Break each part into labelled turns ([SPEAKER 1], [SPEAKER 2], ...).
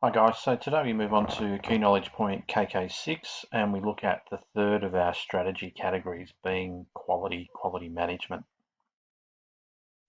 [SPEAKER 1] Hi guys, so today we move on to Key Knowledge Point KK6 and we look at the third of our strategy categories being quality management.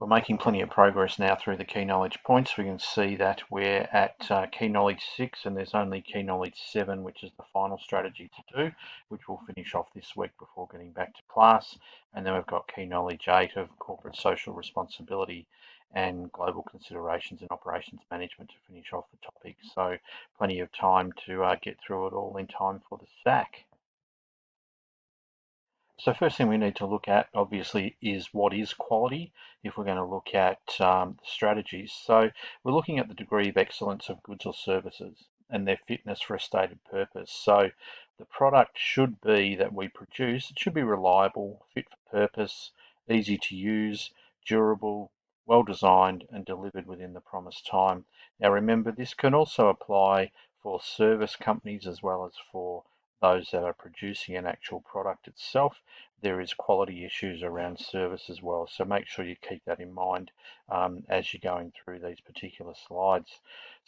[SPEAKER 1] We're making plenty of progress now through the Key Knowledge Points. We can see that we're at Key Knowledge 6 and there's only Key Knowledge 7, which is the final strategy to do, which we'll finish off this week before getting back to class. And then we've got Key Knowledge 8 of corporate social responsibility and global considerations and operations management to finish off the topic. So plenty of time to get through it all in time for the SAC. So first thing we need to look at, obviously, is what is quality if we're going to look at strategies. So we're looking at the degree of excellence of goods or services and their fitness for a stated purpose. So the product should be that we produce, it should be reliable, fit for purpose, easy to use, durable, well designed and delivered within the promised time. Now remember, this can also apply for service companies as well as for those that are producing an actual product itself. There is quality issues around service as well, so make sure you keep that in mind as you're going through these particular slides.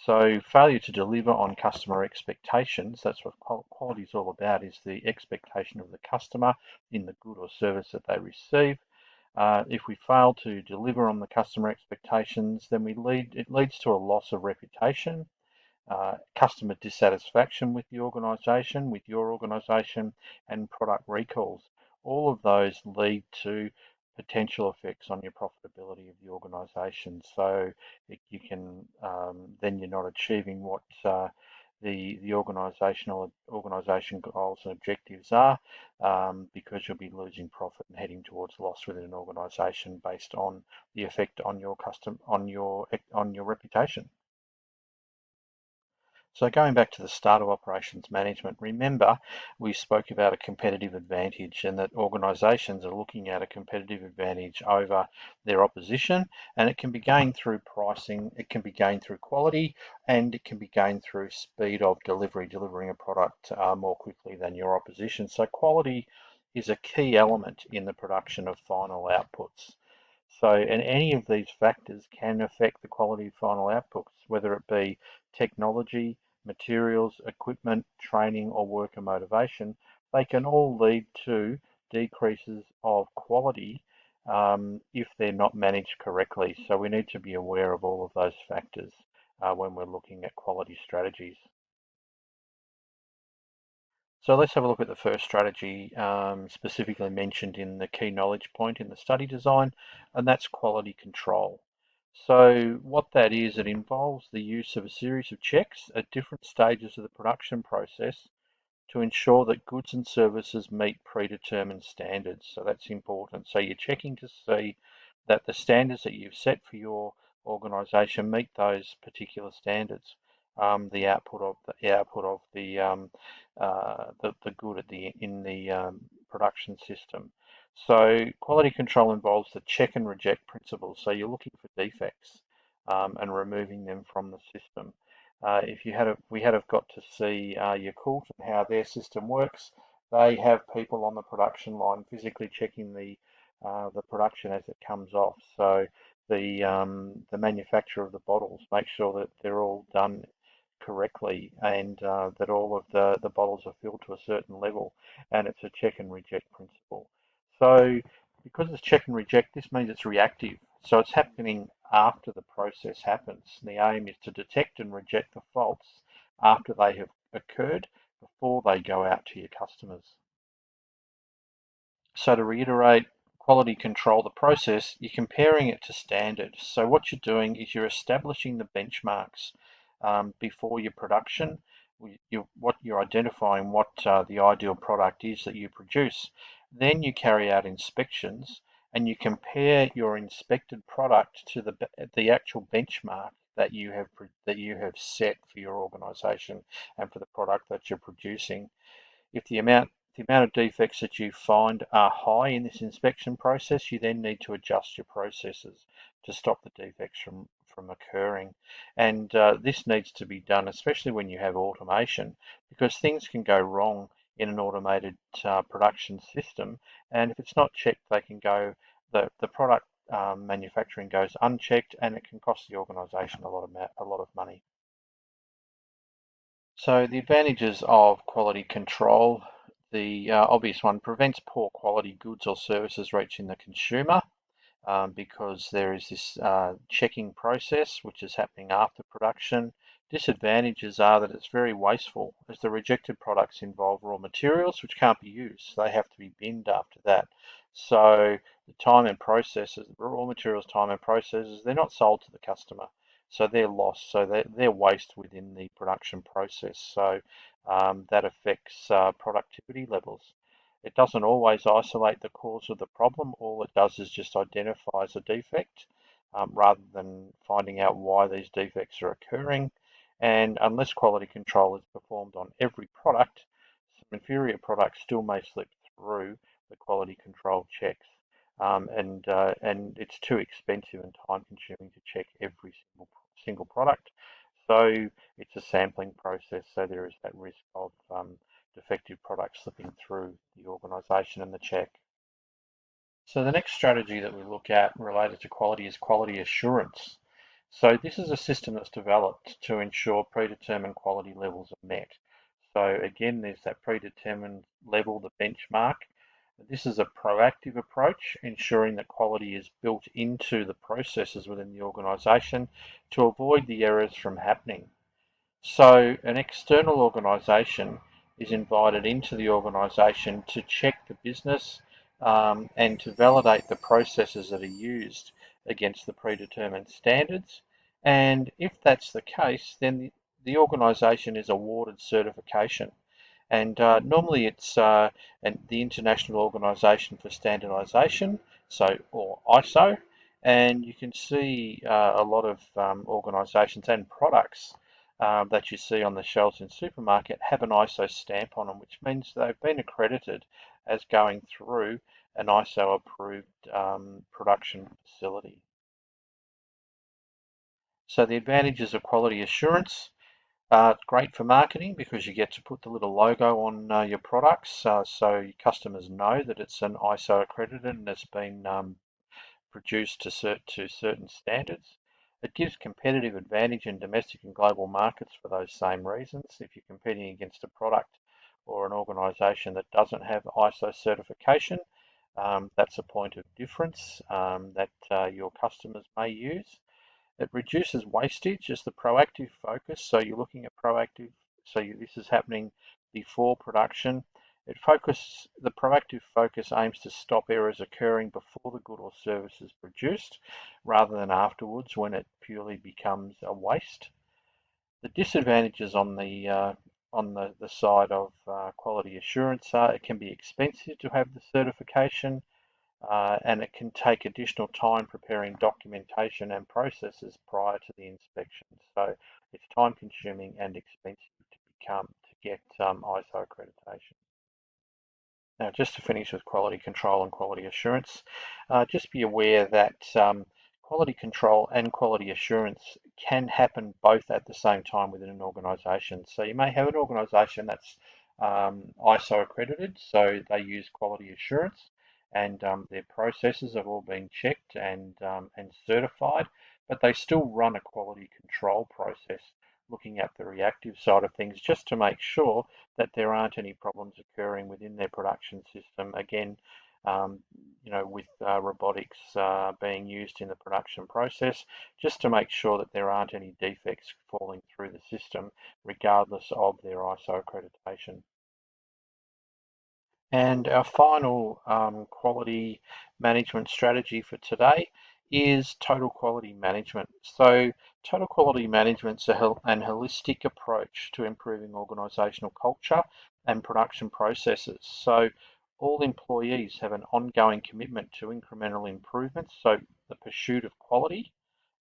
[SPEAKER 1] So failure to deliver on customer expectations, that's what quality is all about, is the expectation of the customer in the good or service that they receive. If we fail to deliver on the customer expectations, then it leads to a loss of reputation, customer dissatisfaction with the organisation, with your organisation, and product recalls. All of those lead to potential effects on your profitability of the organisation. So you can then you're not achieving what the organisation goals and objectives are, because you'll be losing profit and heading towards loss within an organisation based on the effect on your on your reputation. So going back to the start of operations management, remember we spoke about a competitive advantage and that organisations are looking at a competitive advantage over their opposition, and it can be gained through pricing, it can be gained through quality, and it can be gained through speed of delivery, delivering a product more quickly than your opposition. So quality is a key element in the production of final outputs. So, and any of these factors can affect the quality of final outputs, whether it be technology, materials, equipment, training, or worker motivation. They can all lead to decreases of quality if they're not managed correctly. So we need to be aware of all of those factors when we're looking at quality strategies. So let's have a look at the first strategy specifically mentioned in the key knowledge point in the study design, and that's quality control. So what that is, it involves the use of a series of checks at different stages of the production process to ensure that goods and services meet predetermined standards. So that's important. So you're checking to see that the standards that you've set for your organisation meet those particular standards. The good at the in the production system. So quality control involves the check and reject principle. So you're looking for defects and removing them from the system. If you had we had have got to see Yakult and how their system works. They have people on the production line physically checking the production as it comes off. So the manufacturer of the bottles make sure that they're all done correctly and that all of the bottles are filled to a certain level, and it's a check and reject principle. So because it's check and reject, this means it's reactive. So it's happening after the process happens. The aim is to detect and reject the faults after they have occurred before they go out to your customers. So to reiterate, quality control, the process, you're comparing it to standard. So what you're doing is you're establishing the benchmarks before your production. You're identifying what the ideal product is that you produce. Then you carry out inspections and you compare your inspected product to the actual benchmark that you have set for your organisation and for the product that you're producing. If the amount of defects that you find are high in this inspection process, you then need to adjust your processes to stop the defects from occurring. And this needs to be done, especially when you have automation, because things can go wrong in an automated production system. And if it's not checked, they can go, the product manufacturing goes unchecked, and it can cost the organisation a lot of money. So the advantages of quality control, the obvious one, prevents poor quality goods or services reaching the consumer. Because there is this checking process which is happening after production. Disadvantages are that it's very wasteful, as the rejected products involve raw materials which can't be used. So they have to be binned after that. So the time and processes, the raw materials time and processes, they're not sold to the customer. So they're lost. So they're waste within the production process. So that affects productivity levels. It doesn't always isolate the cause of the problem. All it does is just identifies a defect rather than finding out why these defects are occurring. And unless quality control is performed on every product, some inferior products still may slip through the quality control checks. And it's too expensive and time consuming to check every single product. So it's a sampling process, so there is that risk of defective products slipping through the organisation and the check. So the next strategy that we look at related to quality is quality assurance. So this is a system that's developed to ensure predetermined quality levels are met. So again, there's that predetermined level, the benchmark. This is a proactive approach, ensuring that quality is built into the processes within the organisation to avoid the errors from happening. So an external organisation is invited into the organisation to check the business and to validate the processes that are used against the predetermined standards. And if that's the case, then the organisation is awarded certification. And normally it's the International Organisation for Standardisation, so or ISO, and you can see a lot of organisations and products that you see on the shelves in supermarket have an ISO stamp on them, which means they've been accredited as going through an ISO approved production facility. So the advantages of quality assurance. It's great for marketing because you get to put the little logo on your products so your customers know that it's an ISO accredited and it's been produced to certain standards. It gives competitive advantage in domestic and global markets for those same reasons. If you're competing against a product or an organisation that doesn't have ISO certification, that's a point of difference that your customers may use. It reduces wastage as the proactive focus. So you're looking at proactive. This is happening before production. The proactive focus aims to stop errors occurring before the good or service is produced, rather than afterwards when it purely becomes a waste. The disadvantages on the side of quality assurance are it can be expensive to have the certification and it can take additional time preparing documentation and processes prior to the inspection. So it's time consuming and expensive to get ISO accreditation. Now, just to finish with quality control and quality assurance, just be aware that quality control and quality assurance can happen both at the same time within an organisation. So you may have an organisation that's ISO accredited, so they use quality assurance, and their processes have all been checked and certified, but they still run a quality control process looking at the reactive side of things just to make sure that there aren't any problems occurring within their production system. Again, um, with robotics being used in the production process, just to make sure that there aren't any defects falling through the system, regardless of their ISO accreditation. And our final quality management strategy for today is total quality management. So total quality management is an holistic approach to improving organisational culture and production processes. So all employees have an ongoing commitment to incremental improvements, so the pursuit of quality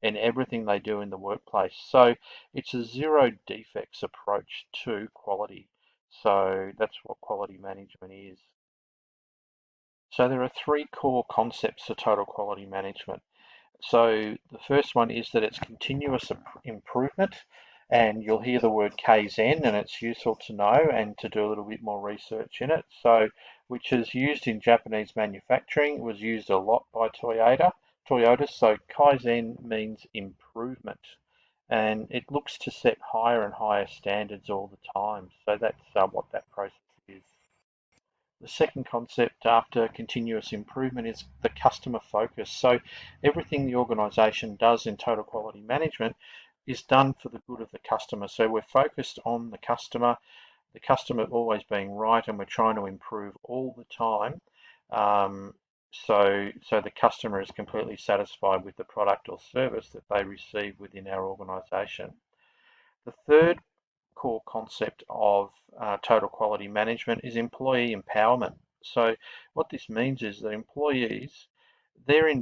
[SPEAKER 1] in everything they do in the workplace. So it's a zero defects approach to quality. So that's what quality management is. So there are three core concepts to total quality management. So the first one is that it's continuous improvement, and you'll hear the word Kaizen, and it's useful to know and to do a little bit more research in it. So, which is used in Japanese manufacturing, was used a lot by Toyota. So Kaizen means improvement, and it looks to set higher and higher standards all the time. So that's what that process is. The second concept after continuous improvement is the customer focus. So everything the organisation does in total quality management is done for the good of the customer. So we're focused on the customer always being right, and we're trying to improve all the time. So the customer is completely satisfied with the product or service that they receive within our organisation. The third core concept of total quality management is employee empowerment. So what this means is that employees, they're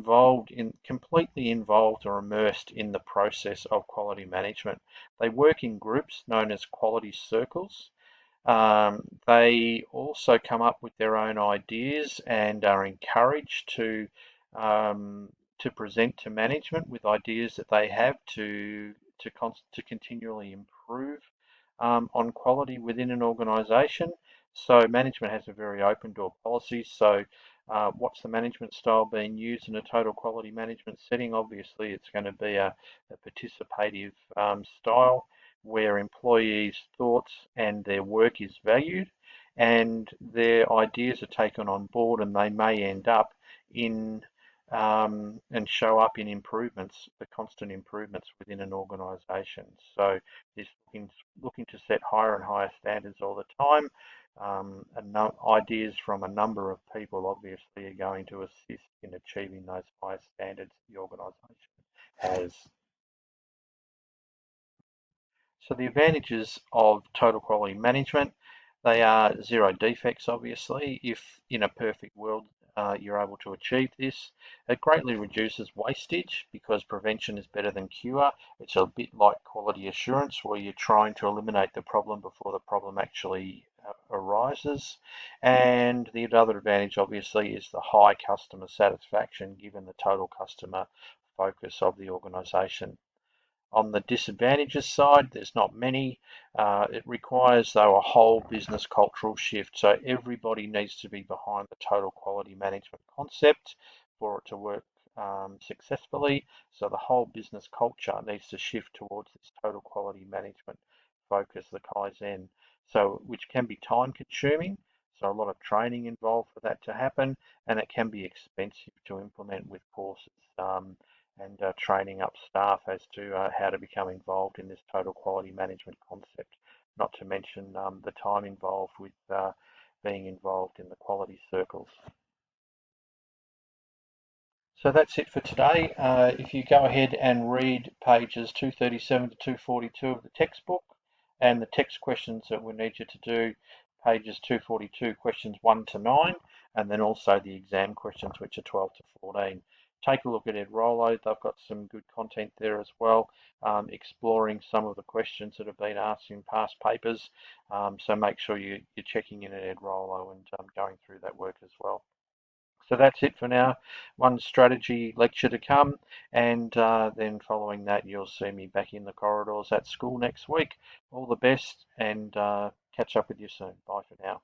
[SPEAKER 1] completely involved or immersed in the process of quality management. They work in groups known as quality circles. They also come up with their own ideas and are encouraged um, to present to management with ideas that they have to continually improve on quality within an organisation. So management has a very open door policy. So what's the management style being used in a total quality management setting? Obviously, it's going to be a participative style where employees' thoughts and their work is valued and their ideas are taken on board, and they may end up in and show up in improvements, the constant improvements within an organisation. So this looking to set higher and higher standards all the time. And ideas from a number of people obviously are going to assist in achieving those higher standards the organisation has. So the advantages of total quality management, they are zero defects, obviously. If in a perfect world you're able to achieve this, it greatly reduces wastage because prevention is better than cure. It's a bit like quality assurance where you're trying to eliminate the problem before the problem actually arises. And the other advantage, obviously, is the high customer satisfaction given the total customer focus of the organisation. On the disadvantages side, there's not many. It requires, though, a whole business cultural shift. So everybody needs to be behind the total quality management concept for it to work successfully. So the whole business culture needs to shift towards this total quality management focus, the Kaizen. So which can be time consuming. So a lot of training involved for that to happen, and it can be expensive to implement with courses. And training up staff as to how to become involved in this total quality management concept, not to mention the time involved with being involved in the quality circles. So that's it for today. If you go ahead and read pages 237 to 242 of the textbook and the text questions that we need you to do, pages 242, questions 1 to 9, and then also the exam questions, which are 12 to 14. Take a look at Ed Rollo. They've got some good content there as well, exploring some of the questions that have been asked in past papers. So make sure you're checking in at Ed Rollo and going through that work as well. So that's it for now. One strategy lecture to come, and then following that, you'll see me back in the corridors at school next week. All the best, and catch up with you soon. Bye for now.